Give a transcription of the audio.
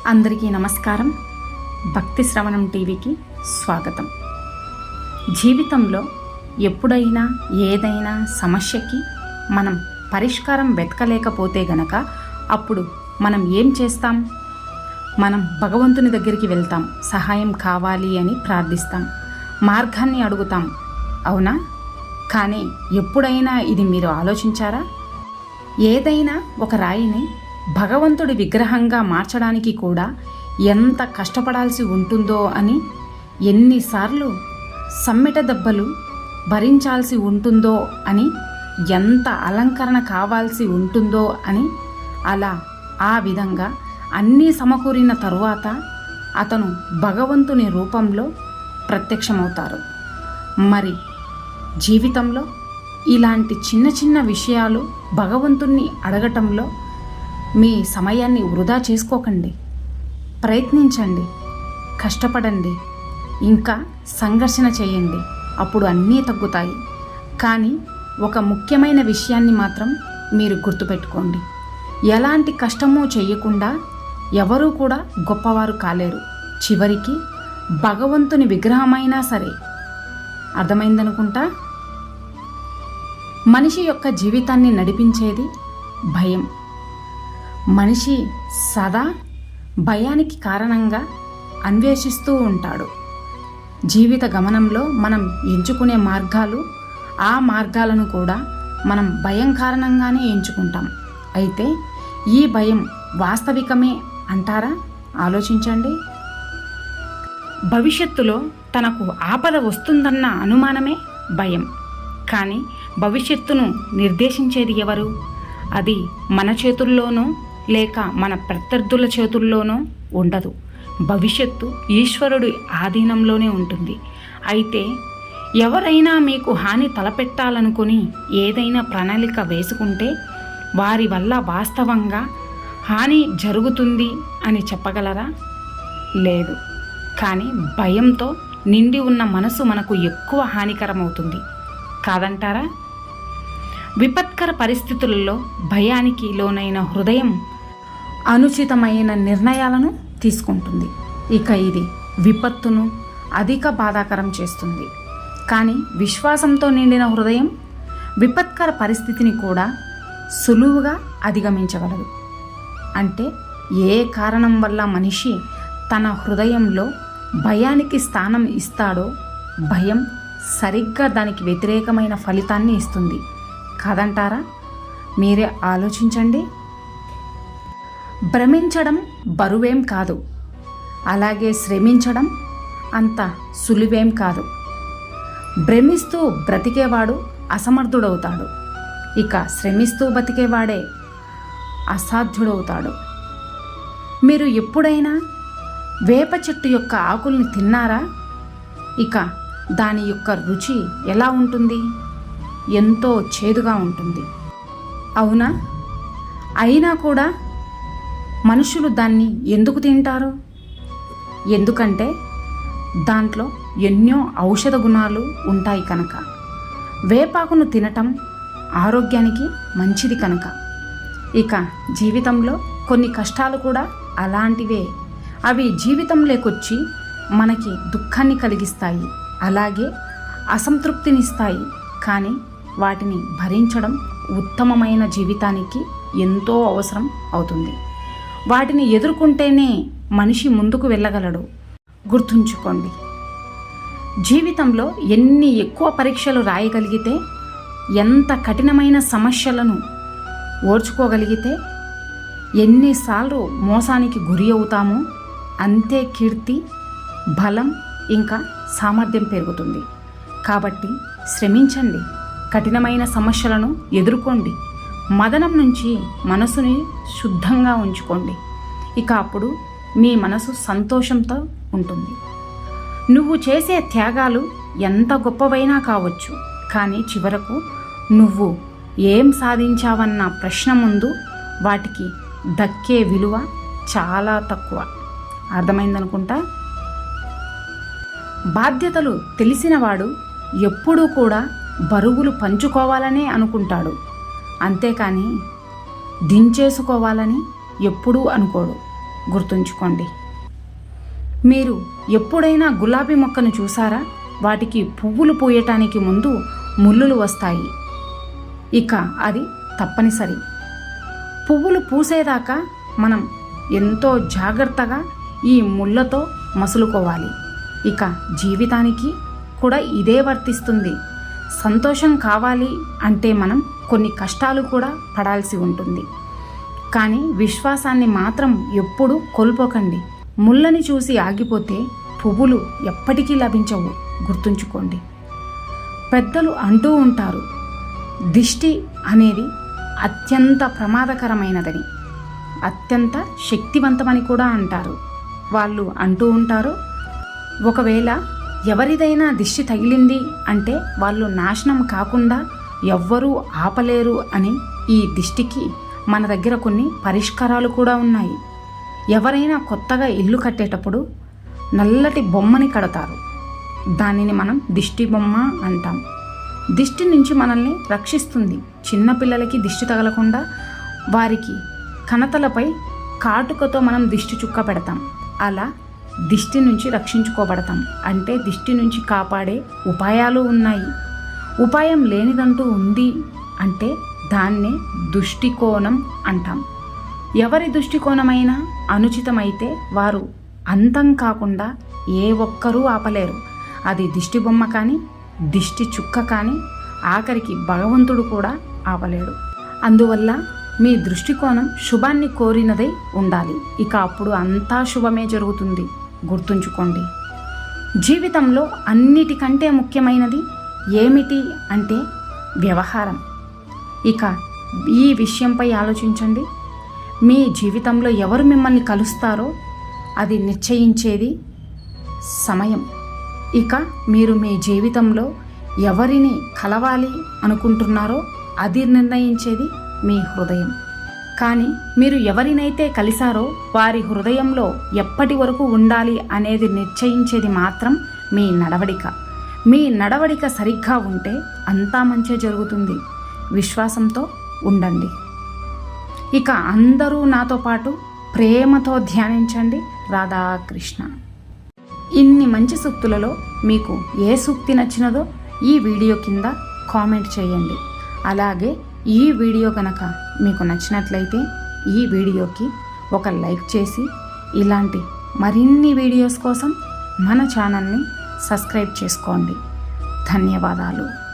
అందరికీ నమస్కారం. భక్తి శ్రవణం టీవీకి స్వాగతం. జీవితంలో ఎప్పుడైనా ఏదైనా సమస్యకి మనం పరిష్కారం వెతకలేకపోతే గనక అప్పుడు మనం ఏం చేస్తాం? మనం భగవంతుని దగ్గరికి వెళ్తాం, సహాయం కావాలి అని ప్రార్థిస్తాం, మార్గాన్ని అడుగుతాం, అవునా? కానీ ఎప్పుడైనా ఇది మీరు ఆలోచించారా? ఏదైనా ఒక రాయిని భగవంతుడి విగ్రహంగా మార్చడానికి కూడా ఎంత కష్టపడాల్సి ఉంటుందో అని, ఎన్నిసార్లు సమ్మెట దెబ్బలు భరించాల్సి ఉంటుందో అని, ఎంత అలంకరణ కావాల్సి ఉంటుందో అని, అలా ఆ విధంగా అన్నీ సమకూరిన తరువాత అతను భగవంతుని రూపంలో ప్రత్యక్షమవుతారు. మరి జీవితంలో ఇలాంటి చిన్న చిన్న విషయాలు భగవంతుణ్ణి అడగటంలో మీ సమయాన్ని వృధా చేసుకోకండి. ప్రయత్నించండి, కష్టపడండి, ఇంకా సంఘర్షణ చేయండి. అప్పుడు అన్నీ తగ్గుతాయి. కానీ ఒక ముఖ్యమైన విషయాన్ని మాత్రం మీరు గుర్తుపెట్టుకోండి. ఎలాంటి కష్టమూ చేయకుండా ఎవరూ కూడా గొప్పవారు కాలేరు. చివరికి భగవంతుని విగ్రహమైనా సరే. అర్థమైందనుకుంటా. మనిషి యొక్క జీవితాన్ని నడిపించేది భయం. మనిషి సదా భయానికి కారణంగా అన్వేషిస్తూ ఉంటాడు. జీవిత గమనంలో మనం ఎంచుకునే మార్గాలు, ఆ మార్గాలను కూడా మనం భయం కారణంగానే ఎంచుకుంటాం. అయితే ఈ భయం వాస్తవికమే అంటారా? ఆలోచించండి. భవిష్యత్తులో తనకు ఆపద వస్తుందన్న అనుమానమే భయం. కానీ భవిష్యత్తును నిర్దేశించేది ఎవరు? అది మన చేతుల్లోనో లేక మన ప్రత్యర్థుల చేతుల్లోనో ఉండదు. భవిష్యత్తు ఈశ్వరుడి ఆధీనంలోనే ఉంటుంది. అయితే ఎవరైనా మీకు హాని తలపెట్టాలనుకుని ఏదైనా ప్రణాళిక వేసుకుంటే వారి వల్ల వాస్తవంగా హాని జరుగుతుంది అని చెప్పగలరా? లేదు. కానీ భయంతో నిండి ఉన్న మనసు మనకు ఎక్కువ హానికరమవుతుంది కాదంటారా? విపత్కర పరిస్థితులలో భయానికి లోనైన హృదయం అనుచితమైన నిర్ణయాలను తీసుకుంటుంది. ఇక ఇది విపత్తును అధిక బాధాకరం చేస్తుంది. కానీ విశ్వాసంతో నిండిన హృదయం విపత్కర పరిస్థితిని కూడా సులువుగా అధిగమించగలదు. అంటే ఏ కారణం వల్ల మనిషి తన హృదయంలో భయానికి స్థానం ఇస్తాడో భయం సరిగ్గా దానికి వ్యతిరేకమైన ఫలితాన్ని ఇస్తుంది కాదంటారా? మీరే ఆలోచించండి. భ్రమించడం బరువేం కాదు, అలాగే శ్రమించడం అంత సులువేం కాదు. భ్రమిస్తూ బ్రతికేవాడు అసమర్థుడవుతాడు, ఇక శ్రమిస్తూ బతికేవాడే అసాధ్యుడవుతాడు. మీరు ఎప్పుడైనా వేప చెట్టు యొక్క ఆకుల్ని తిన్నారా? ఇక దాని యొక్క రుచి ఎలా ఉంటుంది? ఎంతో చేదుగా ఉంటుంది, అవునా? అయినా కూడా మనుషులు దాన్ని ఎందుకు తింటారు? ఎందుకంటే దాంట్లో ఎన్నో ఔషధ గుణాలు ఉంటాయి కనుక. వేపాకును తినటం ఆరోగ్యానికి మంచిది కనుక. ఇక జీవితంలో కొన్ని కష్టాలు కూడా అలాంటివే. అవి జీవితంలోకొచ్చి మనకి దుఃఖాన్ని కలిగిస్తాయి, అలాగే అసంతృప్తినిస్తాయి. కానీ వాటిని భరించడం ఉత్తమమైన జీవితానికి ఎంతో అవసరం అవుతుంది. వాటిని ఎదుర్కొంటేనే మనిషి ముందుకు వెళ్ళగలడు. గుర్తుంచుకోండి, జీవితంలో ఎన్ని ఎక్కువ పరీక్షలు రాయగలిగితే, ఎంత కఠినమైన సమస్యలను ఓర్చుకోగలిగితే, ఎన్నిసార్లు మోసానికి గురి అవుతామో అంతే కీర్తి, బలం ఇంకా సామర్థ్యం పెరుగుతుంది. కాబట్టి శ్రమించండి, కఠినమైన సమస్యలను ఎదుర్కోండి, మదనం నుంచి మనసుని శుద్ధంగా ఉంచుకోండి. ఇక అప్పుడు మీ మనసు సంతోషంతో ఉంటుంది. నువ్వు చేసే త్యాగాలు ఎంత గొప్పవైనా కావచ్చు, కానీ చివరకు నువ్వు ఏం సాధించావన్న ప్రశ్న ముందు వాటికి దక్కే విలువ చాలా తక్కువ. అర్థమైందనుకుంటా. బాధ్యతలు తెలిసినవాడు ఎప్పుడూ కూడా బరువులు పంచుకోవాలనే అనుకుంటాడు, అంతేకాని దించేసుకోవాలని ఎప్పుడూ అనుకోడు. గుర్తుంచుకోండి. మీరు ఎప్పుడైనా గులాబీ మొక్కను చూసారా? వాటికి పువ్వులు పూయటానికి ముందు ముళ్ళులు వస్తాయి. ఇక అది తప్పనిసరి. పువ్వులు పూసేదాకా మనం ఎంతో జాగ్రత్తగా ఈ ముళ్ళతో మసులుకోవాలి. ఇక జీవితానికి కూడా ఇదే వర్తిస్తుంది. సంతోషం కావాలి అంటే మనం కొన్ని కష్టాలు కూడా పడాల్సి ఉంటుంది. కానీ విశ్వాసాన్ని మాత్రం ఎప్పుడూ కోల్పోకండి. ముళ్ళని చూసి ఆగిపోతే పువ్వులు ఎప్పటికీ లభించవు. గుర్తుంచుకోండి. పెద్దలు అంటూ ఉంటారు, దిష్టి అనేది అత్యంత ప్రమాదకరమైనదని, అత్యంత శక్తివంతమని కూడా అంటారు. వాళ్ళు అంటూ ఉంటారు, ఒకవేళ ఎవరిదైనా దిష్టి తగిలింది అంటే వాళ్ళు నాశనం కాకుండా ఎవ్వరూ ఆపలేరు అని. ఈ దిష్టికి మన దగ్గర కొన్ని పరిష్కారాలు కూడా ఉన్నాయి. ఎవరైనా కొత్తగా ఇల్లు కట్టేటప్పుడు నల్లటి బొమ్మని కడతారు. దానిని మనం దిష్టి బొమ్మ అంటాం. దిష్టి నుంచి మనల్ని రక్షిస్తుంది. చిన్నపిల్లలకి దిష్టి తగలకుండా వారికి కణతలపై కాటుకతో మనం దిష్టి చుక్క పెడతాం. అలా దిష్టి నుంచి రక్షించుకోబడతాం. అంటే దిష్టి నుంచి కాపాడే ఉపాయాలు ఉన్నాయి. ఉపాయం లేనిదంటూ ఉంది అంటే దాన్నే దృష్టికోణం అంటాం. ఎవరి దృష్టికోణమైనా అనుచితమైతే వారు అంతం కాకుండా ఏ ఒక్కరూ ఆపలేరు. అది దిష్టి బొమ్మ కానీ, దిష్టి చుక్క కానీ, ఆఖరికి భగవంతుడు కూడా ఆపలేడు. అందువల్ల మీ దృష్టికోణం శుభాన్ని కోరినదై ఉండాలి. ఇక అప్పుడు అంతా శుభమే జరుగుతుంది. గుర్తుంచుకోండి. జీవితంలో అన్నిటికంటే ముఖ్యమైనది ఏమిటి అంటే వ్యవహారం. ఇక ఈ విషయంపై ఆలోచించండి. మీ జీవితంలో ఎవరు మిమ్మల్ని కలుస్తారో అది నిశ్చయించేది సమయం. ఇక మీరు మీ జీవితంలో ఎవరిని కలవాలి అనుకుంటున్నారో అది నిర్ణయించేది మీ హృదయం. కానీ మీరు ఎవరినైతే కలిశారో వారి హృదయంలో ఎప్పటి వరకు ఉండాలి అనేది నిశ్చయించేది మాత్రం మీ నడవడిక. మీ నడవడిక సరిగ్గా ఉంటే అంతా మంచి జరుగుతుంది. విశ్వాసంతో ఉండండి. ఇక అందరూ నాతో పాటు ప్రేమతో ధ్యానించండి. రాధాకృష్ణ. ఇన్ని మంచి సూక్తులలో మీకు ఏ సూక్తి నచ్చినదో ఈ వీడియో కింద కామెంట్ చేయండి. అలాగే ఈ వీడియో కనుక మీకు నచ్చినట్లయితే ఈ వీడియోకి ఒక లైక్ చేసి ఇలాంటి మరిన్ని వీడియోస్ కోసం మన ఛానల్ని సబ్స్క్రైబ్ చేసుకోండి. ధన్యవాదాలు.